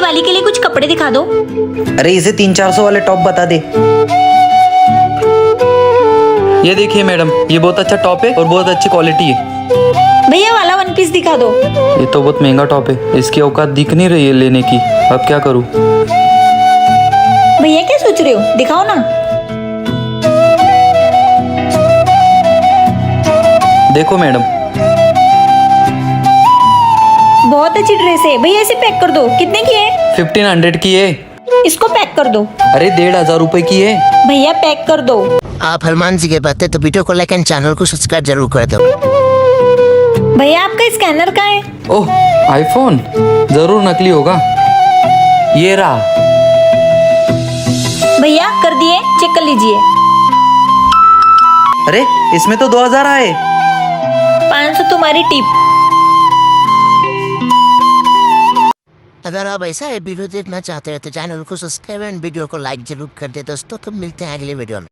दिवाली के लिए कुछ कपड़े दिखा दो। अरे इसे 300-400 वाले टॉप बता दे। ये देखिए मैडम, ये बहुत अच्छा टॉप है और बहुत अच्छी क्वालिटी है। भैया वाला वन पीस दिखा दो। ये तो बहुत महंगा टॉप है, इसकी औकात दिख नहीं रही है लेने की। अब क्या करूं? भैया क्या सोच रहे हो, दिखाओ ना। देखो मैडम, बहुत अच्छी ड्रेस है भैया, इसे पैक कर दो। कितने की है? 1500 की है। इसको पैक कर दो। अरे 1500 रुपए की है। भैया पैक कर दो। आप हनुमान जी के भक्त हैं तो वीडियो को लाइक एंड चैनल को सब्सक्राइब जरूर कर दो। भैया आपका स्कैनर कहाँ है? ओह, आईफोन जरूर नकली होगा। ये रहा। भैया कर दिए, चेक कर लीजिए। अरे इसमें तो 2000 आए। 500 तुम्हारी टिप। अगर आप ऐसा वीडियो देखना चाहते हैं तो चैनल को सब्सक्राइब एंड वीडियो को लाइक जरूर कर दे दोस्तों। तो मिलते हैं अगले वीडियो में।